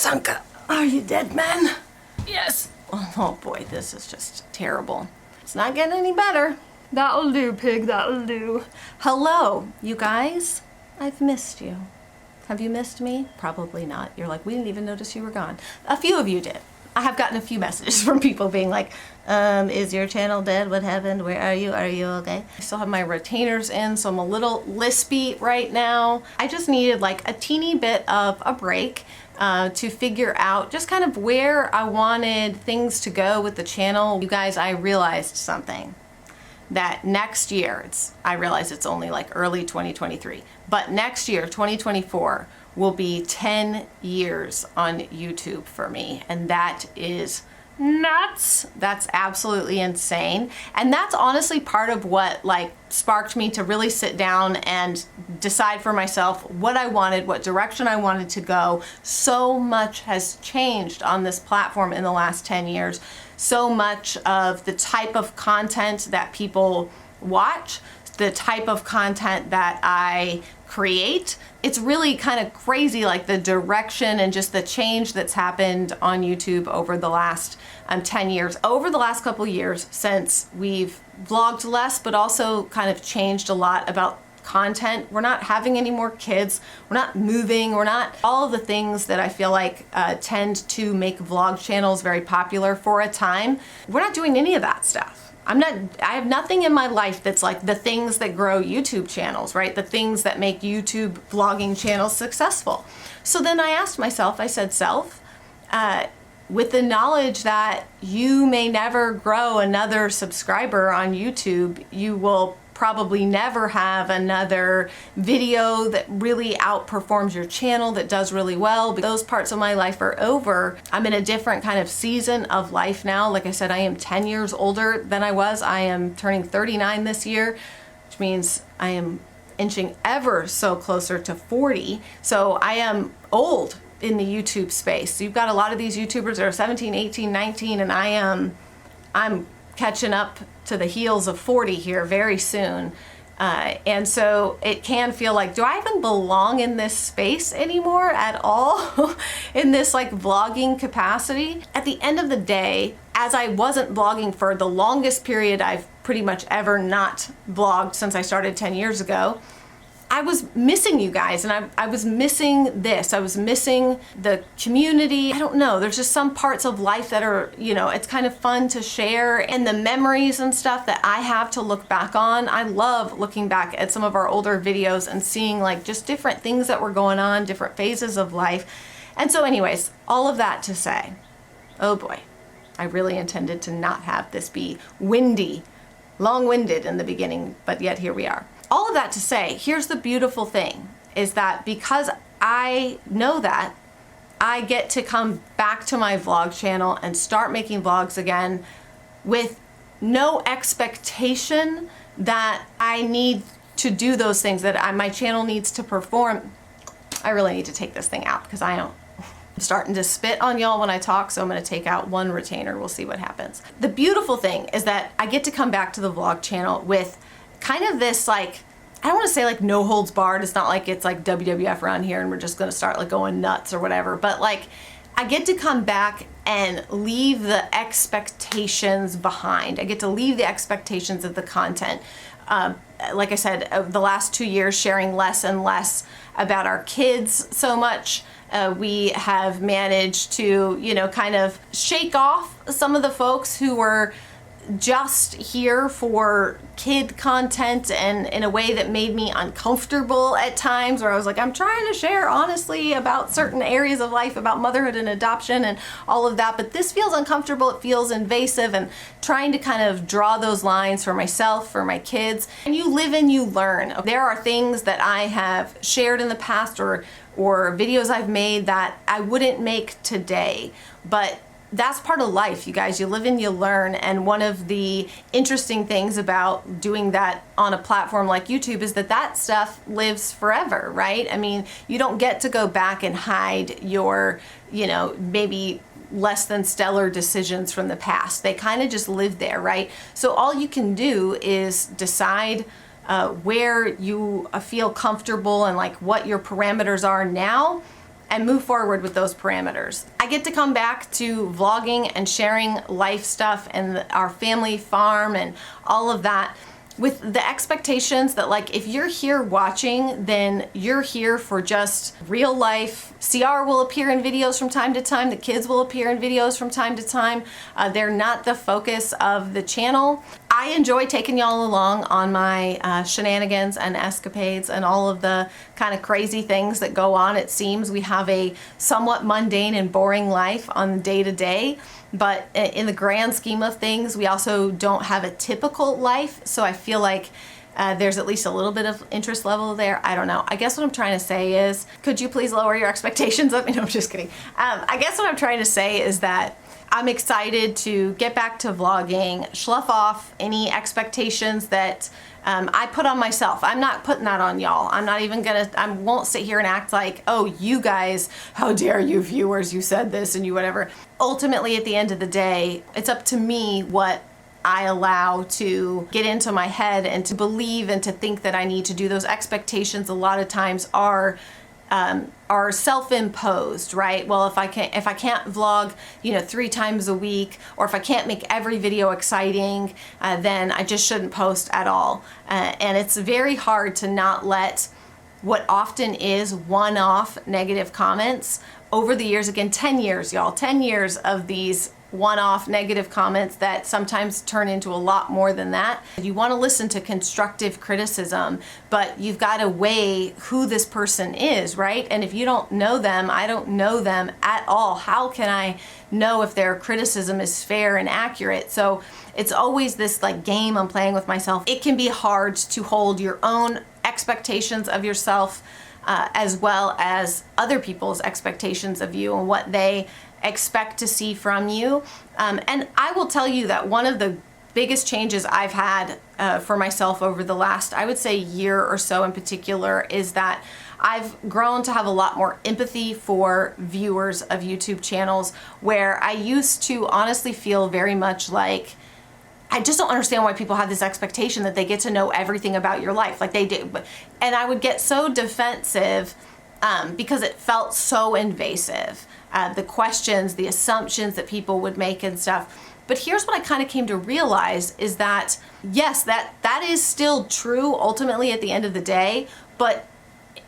Sanka, are you dead, man? Yes. Oh boy, this is just terrible. It's not getting any better. That'll do, pig, that'll do. Hello, you guys. I've missed you. Have you missed me? Probably not. You're like, we didn't even notice you were gone. A few of you did. I have gotten a few messages from people being like, is your channel dead? What happened? Where are you? Are you okay? I still have my retainers in, so I'm a little lispy right now. I just needed like a teeny bit of a break to figure out just kind of where I wanted things to go with the channel. You guys, I realized something. That next year, I realize it's only like early 2023, but next year, 2024, will be 10 years on YouTube for me. And that is nuts. That's absolutely insane. And that's honestly part of what like sparked me to really sit down and decide for myself what I wanted, what direction I wanted to go. So much has changed on this platform in the last 10 years. So much of the type of content that people watch, the type of content that I create, it's really kind of crazy, like the direction and just the change that's happened on YouTube over the last 10 years. Over the last couple years since we've vlogged less, but also kind of changed a lot about content. We're not having any more kids. We're not moving. We're not all of the things that I feel like tend to make vlog channels very popular for a time. We're not doing any of that stuff. I have nothing in my life that's like the things that grow YouTube channels, right? The things that make YouTube vlogging channels successful. So then I asked myself, I said, self, with the knowledge that you may never grow another subscriber on YouTube, you will probably never have another video that really outperforms your channel, that does really well. But those parts of my life are over. I'm in a different kind of season of life now. Like I said, I am 10 years older than I was. I am turning 39 this year, which means I am inching ever so closer to 40. So I am old in the YouTube space. So you've got a lot of these YouTubers that are 17, 18, 19, and I'm catching up to the heels of 40 here very soon. And so it can feel like, do I even belong in this space anymore at all? In this like vlogging capacity? At the end of the day, as I wasn't vlogging for the longest period I've pretty much ever not vlogged since I started 10 years ago, I was missing you guys, and I was missing this. I was missing the community. I don't know, there's just some parts of life that are, you know, it's kind of fun to share, and the memories and stuff that I have to look back on. I love looking back at some of our older videos and seeing like just different things that were going on, different phases of life. And so anyways, all of that to say, oh boy, I really intended to not have this be windy, long-winded in the beginning, but yet here we are. All of that to say, here's the beautiful thing, is that because I know that, I get to come back to my vlog channel and start making vlogs again with no expectation that I need to do those things, that my channel needs to perform. I really need to take this thing out because I'm starting to spit on y'all when I talk, so I'm gonna take out one retainer. We'll see what happens. The beautiful thing is that I get to come back to the vlog channel with kind of this like, I don't want to say like no holds barred. It's not like it's like WWF around here and we're just going to start like going nuts or whatever. But like I get to come back and leave the expectations behind. I get to leave the expectations of the content. Like I said, the last 2 years sharing less and less about our kids so much. We have managed to, you know, kind of shake off some of the folks who were just here for kid content and in a way that made me uncomfortable at times, where I was like, I'm trying to share honestly about certain areas of life, about motherhood and adoption and all of that, but this feels uncomfortable, it feels invasive, and trying to kind of draw those lines for myself, for my kids. And you live and you learn. There are things that I have shared in the past or videos I've made that I wouldn't make today, but that's part of life, you guys. You live and you learn. And one of the interesting things about doing that on a platform like YouTube is that that stuff lives forever, right? I mean, you don't get to go back and hide your, you know, maybe less than stellar decisions from the past. They kind of just live there, right? So all you can do is decide where you feel comfortable and like what your parameters are now, and move forward with those parameters. I get to come back to vlogging and sharing life stuff and our family farm and all of that with the expectations that, like, if you're here watching, then you're here for just real life. CR will appear in videos from time to time. The kids will appear in videos from time to time. They're not the focus of the channel. I enjoy taking y'all along on my shenanigans and escapades and all of the kind of crazy things that go on. It seems we have a somewhat mundane and boring life on day to day, but in the grand scheme of things, we also don't have a typical life. So I feel like there's at least a little bit of interest level there. I don't know. I guess what I'm trying to say is, could you please lower your expectations of me? No, I'm just kidding. I guess what I'm trying to say is that I'm excited to get back to vlogging, slough off any expectations that I put on myself. I'm not putting that on y'all. I'm not even gonna, I won't sit here and act like, oh, you guys, how dare you viewers, you said this and you whatever. Ultimately, at the end of the day, it's up to me what I allow to get into my head and to believe and to think that I need to do. Those expectations a lot of times are self-imposed, right? Well, if I can't vlog, 3 times a week, or if I can't make every video exciting, then I just shouldn't post at all. And it's very hard to not let what often is one-off negative comments over the years, again, 10 years, y'all, 10 years of these one-off negative comments that sometimes turn into a lot more than that. You want to listen to constructive criticism, but you've got to weigh who this person is, right? And if you don't know them, I don't know them at all. How can I know if their criticism is fair and accurate? So it's always this like game I'm playing with myself. It can be hard to hold your own expectations of yourself as well as other people's expectations of you and what they expect to see from you. And I will tell you that one of the biggest changes I've had for myself over the last, I would say, year or so in particular, is that I've grown to have a lot more empathy for viewers of YouTube channels, where I used to honestly feel very much like, I just don't understand why people have this expectation that they get to know everything about your life, like they do. And I would get so defensive because it felt so invasive. The questions, the assumptions that people would make and stuff. But here's what I kind of came to realize is that, yes, that is still true ultimately at the end of the day, but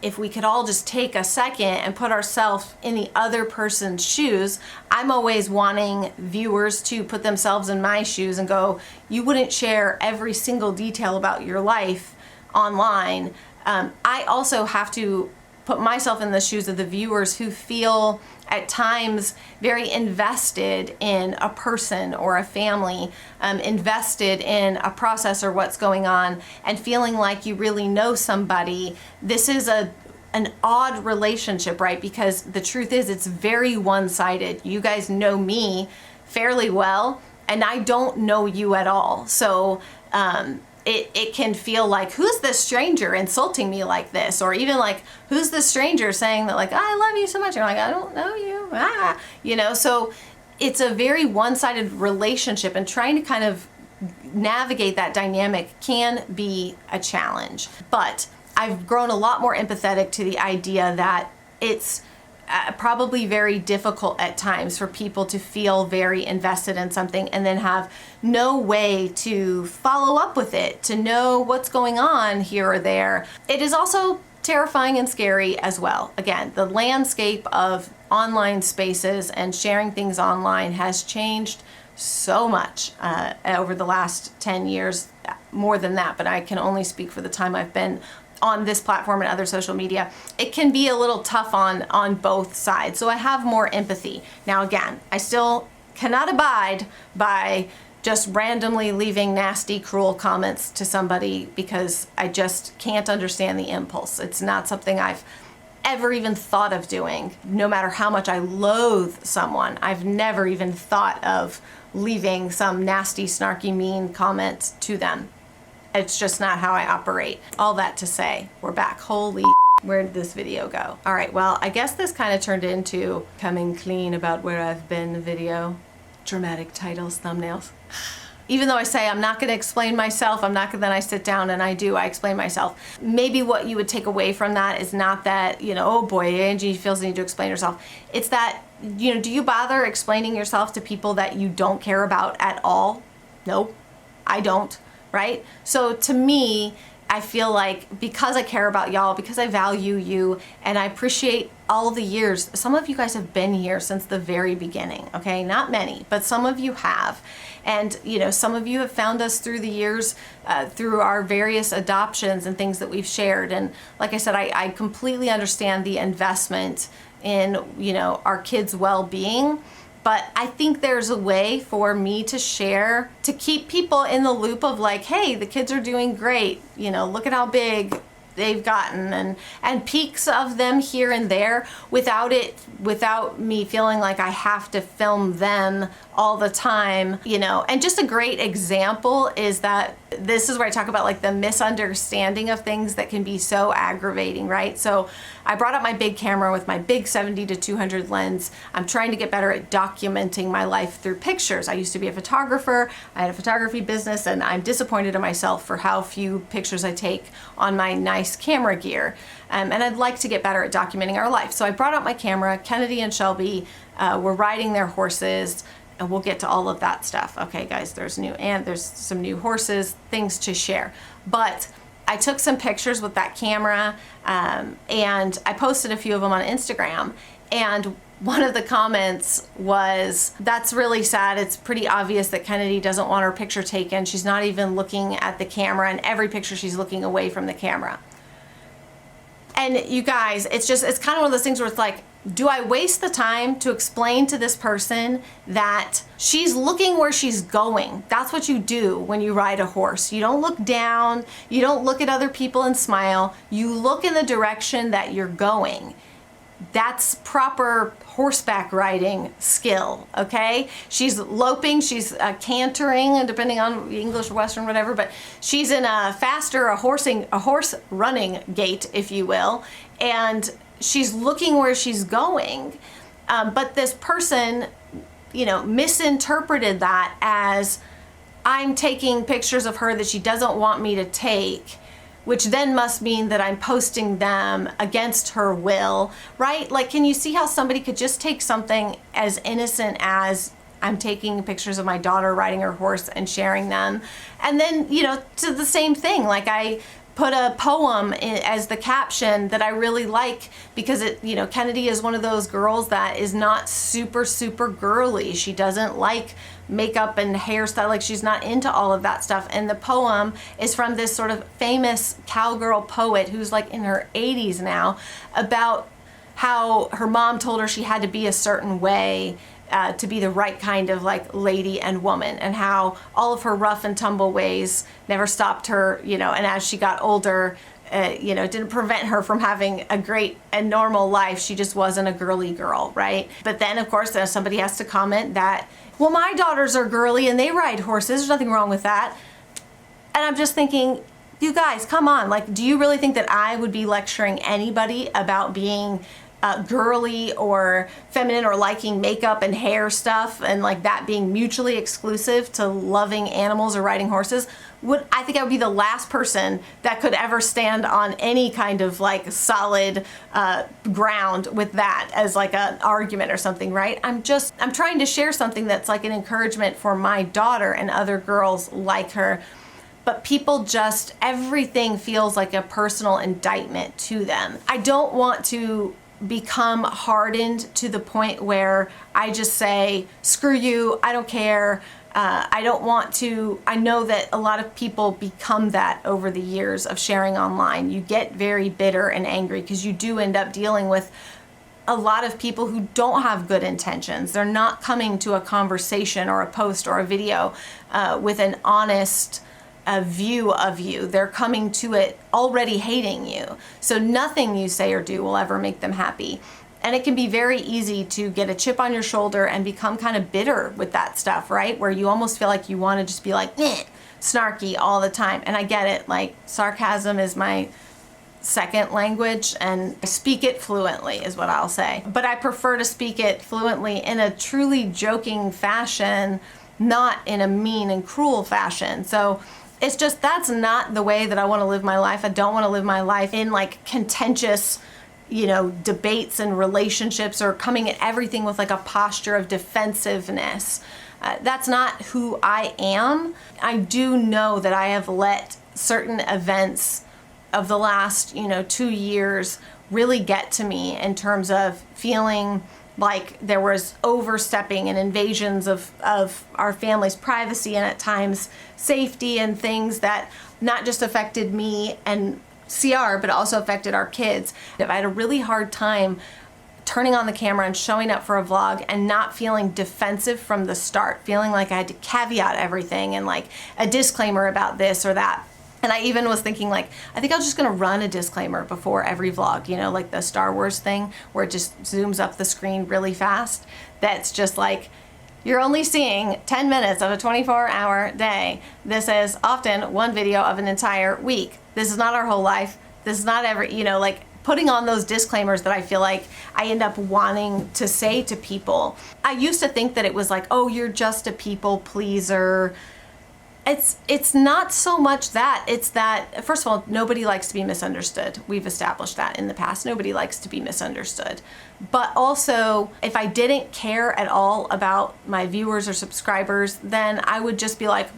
if we could all just take a second and put ourselves in the other person's shoes. I'm always wanting viewers to put themselves in my shoes and go, you wouldn't share every single detail about your life online. I also have to put myself in the shoes of the viewers who feel at times very invested in a person or a family, invested in a process or what's going on, and feeling like you really know somebody. This is an odd relationship, right? Because the truth is, it's very one-sided. You guys know me fairly well, and I don't know you at all. So it can feel like, who's this stranger insulting me like this? Or even like, who's this stranger saying that, like, I love you so much? And you're like, I don't know you. So it's a very one-sided relationship, and trying to kind of navigate that dynamic can be a challenge. But I've grown a lot more empathetic to the idea that it's probably very difficult at times for people to feel very invested in something and then have no way to follow up with it, to know what's going on here or there. It is also terrifying and scary as well. Again, the landscape of online spaces and sharing things online has changed so much over the last 10 years, more than that, but I can only speak for the time I've been on this platform and other social media. It can be a little tough on both sides. So I have more empathy. Now again, I still cannot abide by just randomly leaving nasty, cruel comments to somebody, because I just can't understand the impulse. It's not something I've ever even thought of doing. No matter how much I loathe someone, I've never even thought of leaving some nasty, snarky, mean comment to them. It's just not how I operate. All that to say, we're back. Holy, where did this video go? All right, well, I guess this kind of turned into coming clean about where I've been video. Dramatic titles, thumbnails. even though I say I'm not going to explain myself, then I sit down and I explain myself. Maybe what you would take away from that is not that, oh boy, Angie feels the need to explain herself. It's that, do you bother explaining yourself to people that you don't care about at all? Nope, I don't, right? So to me, I feel like because I care about y'all, because I value you, and I appreciate all the years. Some of you guys have been here since the very beginning, okay? Not many, but some of you have. And, some of you have found us through the years, through our various adoptions and things that we've shared. And like I said, I completely understand the investment in, our kids' well-being. But I think there's a way for me to share, to keep people in the loop of like, hey, the kids are doing great. Look at how big they've gotten, and peaks of them here and there without me feeling like I have to film them all the time, and just a great example is that this is where I talk about like the misunderstanding of things that can be so aggravating, right? So I brought up my big camera with my big 70-200 lens. I'm trying to get better at documenting my life through pictures. I used to be a photographer. I had a photography business, and I'm disappointed in myself for how few pictures I take on my nice camera gear. And I'd like to get better at documenting our life. So I brought out my camera. Kennedy and Shelby were riding their horses, and we'll get to all of that stuff. Okay, guys, there's some new horses, things to share. But I took some pictures with that camera, and I posted a few of them on Instagram. And one of the comments was, that's really sad. It's pretty obvious that Kennedy doesn't want her picture taken. She's not even looking at the camera, and every picture she's looking away from the camera. And you guys, it's kind of one of those things where it's like, do I waste the time to explain to this person that she's looking where she's going? That's what you do when you ride a horse. You don't look down, you don't look at other people and smile, you look in the direction that you're going. That's proper horseback riding skill, okay? She's loping, she's cantering, depending on English, Western, whatever, but she's in a horse running gait, if you will, and she's looking where she's going. But this person, misinterpreted that as I'm taking pictures of her that she doesn't want me to take, which then must mean that I'm posting them against her will, right? Like, can you see how somebody could just take something as innocent as I'm taking pictures of my daughter riding her horse and sharing them? And then, to the same thing, like I put a poem as the caption that I really like because Kennedy is one of those girls that is not super, super girly. She doesn't like makeup and hairstyle, like she's not into all of that stuff. And the poem is from this sort of famous cowgirl poet who's like in her 80s now, about how her mom told her she had to be a certain way to be the right kind of like lady and woman, and how all of her rough and tumble ways never stopped her, and as she got older, didn't prevent her from having a great and normal life. She just wasn't a girly girl, right? But then of course somebody has to comment that, well, my daughters are girly and they ride horses. There's nothing wrong with that. And I'm just thinking, you guys, come on. Like, do you really think that I would be lecturing anybody about being girly or feminine or liking makeup and hair stuff and like that being mutually exclusive to loving animals or riding horses? I think I would be the last person that could ever stand on any kind of like solid ground with that as like an argument or something, right? I'm trying to share something that's like an encouragement for my daughter and other girls like her. But people everything feels like a personal indictment to them. I don't want to become hardened to the point where I just say, screw you, I don't care. I don't want to. I know that a lot of people become that over the years of sharing online. You get very bitter and angry because you do end up dealing with a lot of people who don't have good intentions. They're not coming to a conversation or a post or a video with an honest view of you. They're coming to it already hating you. So nothing you say or do will ever make them happy. And it can be very easy to get a chip on your shoulder and become kind of bitter with that stuff, right? Where you almost feel like you want to just be like, snarky all the time. And I get it. Like, sarcasm is my second language and I speak it fluently is what I'll say. But I prefer to speak it fluently in a truly joking fashion not in a mean and cruel fashion. So it's just, that's not the way that I want to live my life. I don't want to live my life in like contentious, debates and relationships, or coming at everything with like a posture of defensiveness. That's not who I am. I do know that I have let certain events of the last, 2 years really get to me in terms of feeling like there was overstepping and invasions of our family's privacy, and at times safety, and things that not just affected me and CR, but also affected our kids. I had a really hard time turning on the camera and showing up for a vlog and not feeling defensive from the start, feeling like I had to caveat everything and like a disclaimer about this or that. And I even was thinking like, I think I'm just gonna run a disclaimer before every vlog, like the Star Wars thing where it just zooms up the screen really fast. That's just like, you're only seeing 10 minutes of a 24-hour day. This is often one video of an entire week. This is not our whole life. This is not every, like putting on those disclaimers that I feel like I end up wanting to say to people. I used to think that it was like, oh, you're just a people pleaser. It's not so much that. It's that, first of all, nobody likes to be misunderstood. We've established that in the past. Nobody likes to be misunderstood. But also, if I didn't care at all about my viewers or subscribers, then I would just be like,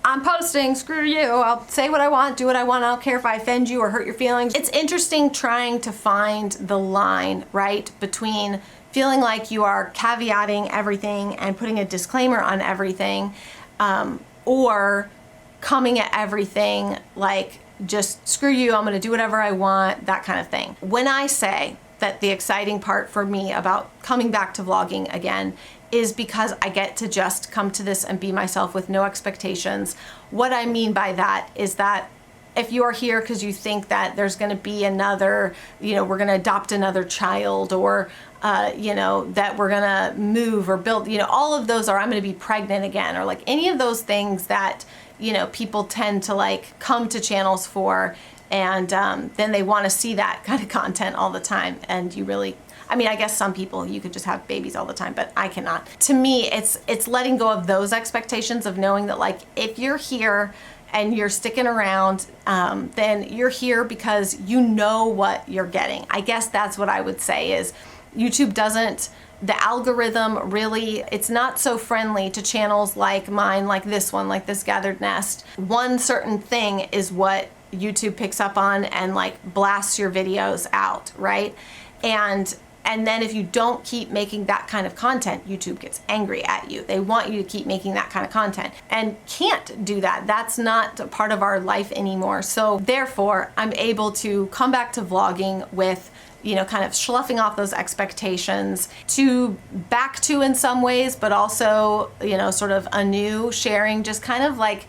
I'm posting, screw you. I'll say what I want, do what I want. I don't care if I offend you or hurt your feelings. It's interesting trying to find the line, right, between feeling like you are caveating everything and putting a disclaimer on everything, or coming at everything like, just screw you, I'm gonna do whatever I want, that kind of thing. When I say that the exciting part for me about coming back to vlogging again is because I get to just come to this and be myself with no expectations. What I mean by that is that if you are here because you think that there's gonna be another, we're gonna adopt another child, or that we're gonna move or build, all of those, or I'm gonna be pregnant again, or like any of those things that, people tend to like come to channels for, and then they wanna see that kind of content all the time. And you really, I guess some people, you could just have babies all the time, but I cannot. To me, it's letting go of those expectations of knowing that like, if you're here and you're sticking around, then you're here because you know what you're getting. I guess that's what I would say is, YouTube doesn't, the algorithm really, it's not so friendly to channels like mine, like this one, like this Gathered Nest. One certain thing is what YouTube picks up on and like blasts your videos out, right? And then if you don't keep making that kind of content, YouTube gets angry at you. They want you to keep making that kind of content, and can't do that. That's not a part of our life anymore. So therefore, I'm able to come back to vlogging with, kind of sloughing off those expectations, to back to in some ways, but also, sort of anew, sharing just kind of like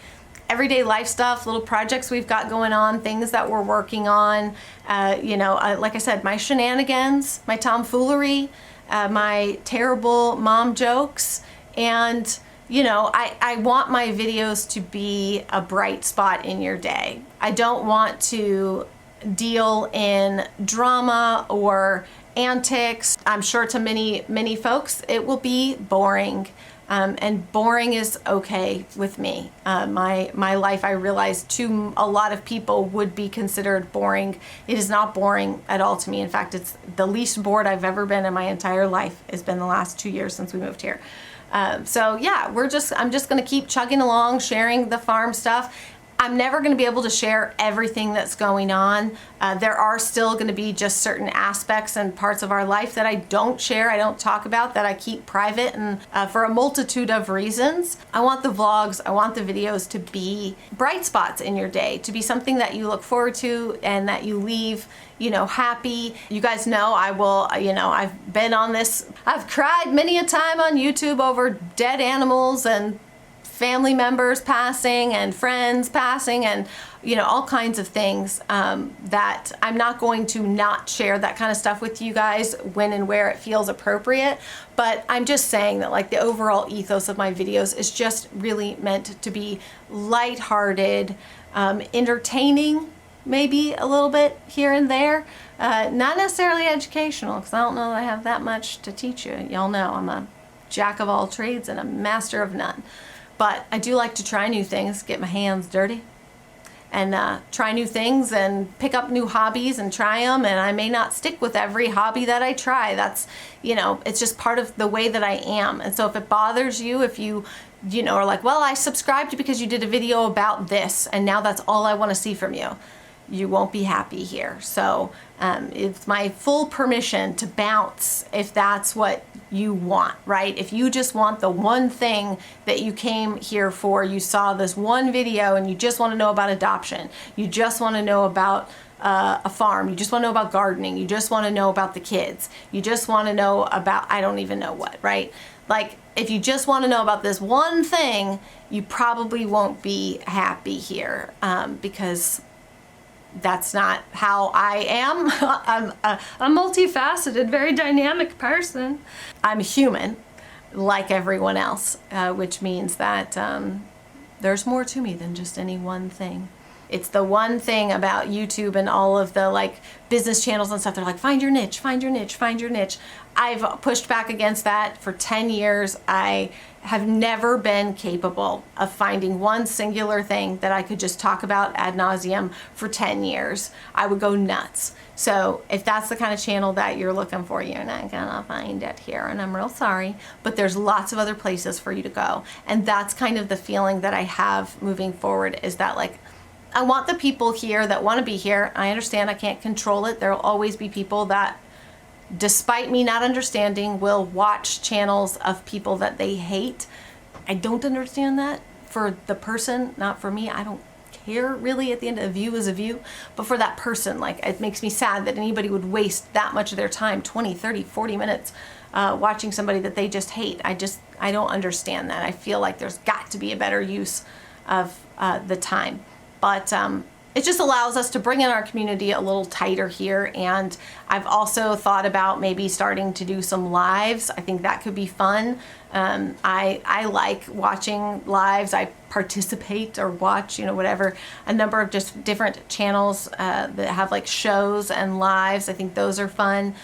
everyday life stuff, little projects we've got going on, things that we're working on, like I said, my shenanigans, my tomfoolery, my terrible mom jokes, and I want my videos to be a bright spot in your day. I don't want to deal in drama or antics. I'm sure to many folks it will be boring, and boring is okay with me. My life, I realize, to a lot of people would be considered boring. It is not boring at all to me. In fact, it's the least bored I've ever been in my entire life. It's been the last 2 years since we moved here. So yeah, I'm just gonna keep chugging along, sharing the farm stuff. I'm never going to be able to share everything that's going on. There are still going to be just certain aspects and parts of our life that I don't share, I don't talk about, that I keep private, and for a multitude of reasons. I want the vlogs, I want the videos to be bright spots in your day, to be something that you look forward to and that you leave, happy. You guys know I will, I've been on this, I've cried many a time on YouTube over dead animals and family members passing and friends passing, and all kinds of things, that I'm not going to not share that kind of stuff with you guys when and where it feels appropriate. But I'm just saying that like the overall ethos of my videos is just really meant to be lighthearted, entertaining, maybe a little bit here and there, not necessarily educational, because I don't know that I have that much to teach you. Y'all know I'm a jack of all trades and a master of none. But I do like to try new things, get my hands dirty, and try new things and pick up new hobbies and try them. And I may not stick with every hobby that I try. That's, it's just part of the way that I am. And so if it bothers you, if you are like, well, I subscribed because you did a video about this and now that's all I want to see from you, you won't be happy here. So it's my full permission to bounce if that's what you want, right? If you just want the one thing that you came here for, you saw this one video and you just want to know about adoption, you just want to know about a farm, you just want to know about gardening, you just want to know about the kids, you just want to know about, I don't even know what, right? Like, if you just want to know about this one thing, you probably won't be happy here because that's not how I am. I'm a multifaceted, very dynamic person. I'm human, like everyone else, which means that there's more to me than just any one thing. It's the one thing about YouTube and all of the like business channels and stuff. They're like, find your niche, find your niche, find your niche. I've pushed back against that for 10 years. I have never been capable of finding one singular thing that I could just talk about ad nauseum for 10 years. I would go nuts. So if that's the kind of channel that you're looking for, you're not gonna find it here, and I'm real sorry, but there's lots of other places for you to go. And that's kind of the feeling that I have moving forward, is that like, I want the people here that want to be here. I understand I can't control it. There will always be people that, despite me not understanding, will watch channels of people that they hate. I don't understand that for the person, not for me. I don't care really. At the end, a view is a view. But for that person, like, it makes me sad that anybody would waste that much of their time, 20, 30, 40 minutes, watching somebody that they just hate. I don't understand that. I feel like there's got to be a better use of the time. But it just allows us to bring in our community a little tighter here. And I've also thought about maybe starting to do some lives. I think that could be fun. I like watching lives. I participate or watch, whatever, a number of just different channels that have like shows and lives. I think those are fun.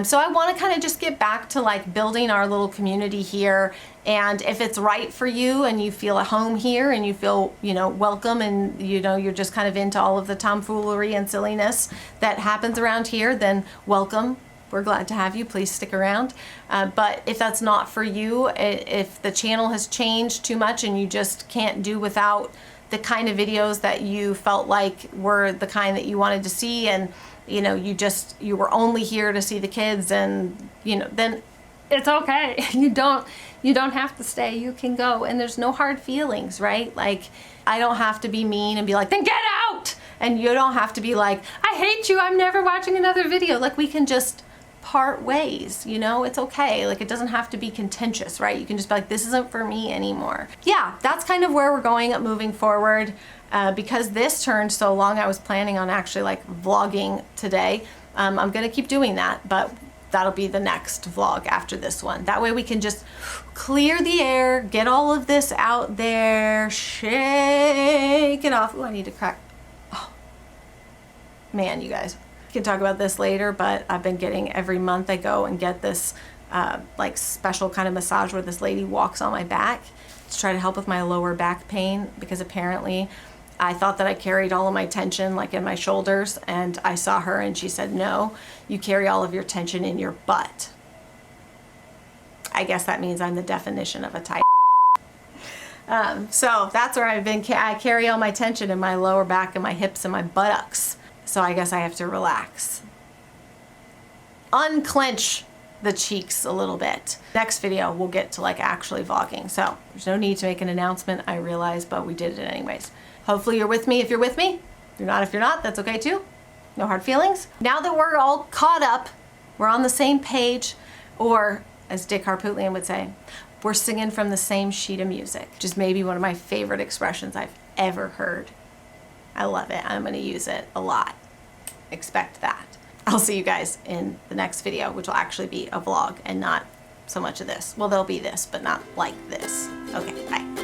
So I want to kind of just get back to like building our little community here. And if it's right for you and you feel at home here and you feel, welcome, and, you're just kind of into all of the tomfoolery and silliness that happens around here, then welcome. We're glad to have you. Please stick around. But if that's not for you, if the channel has changed too much and you just can't do without the kind of videos that you felt like were the kind that you wanted to see, and you were only here to see the kids, and then it's okay. You don't have to stay. You can go, and there's no hard feelings, right? Like, I don't have to be mean and be like, then get out. And you don't have to be like, I hate you, I'm never watching another video. Like, we can just part ways, it's okay. Like, it doesn't have to be contentious, right? You can just be like, this isn't for me anymore. Yeah, that's kind of where we're going at moving forward. Because this turned so long, I was planning on actually like vlogging today. I'm gonna keep doing that, but that'll be the next vlog after this one. That way we can just clear the air, get all of this out there, shake it off. Oh, I need to crack. Oh, man, you guys. We can talk about this later, but I've been getting, every month I go and get this like special kind of massage where this lady walks on my back to try to help with my lower back pain, because apparently I thought that I carried all of my tension like in my shoulders, and I saw her and she said, no, you carry all of your tension in your butt. I guess that means I'm the definition of a tight. So that's where I've been. I carry all my tension in my lower back and my hips and my buttocks. So I guess I have to relax. Unclench the cheeks a little bit. Next video, we'll get to like actually vlogging. So there's no need to make an announcement, I realize, but we did it anyways. Hopefully you're with me if you're with me. If you're not, if you're not, that's okay too. No hard feelings. Now that we're all caught up, we're on the same page, or as Dick Harpootlian would say, we're singing from the same sheet of music, which is maybe one of my favorite expressions I've ever heard. I love it. I'm going to use it a lot. Expect that. I'll see you guys in the next video, which will actually be a vlog and not so much of this. Well, there'll be this, but not like this. Okay, bye.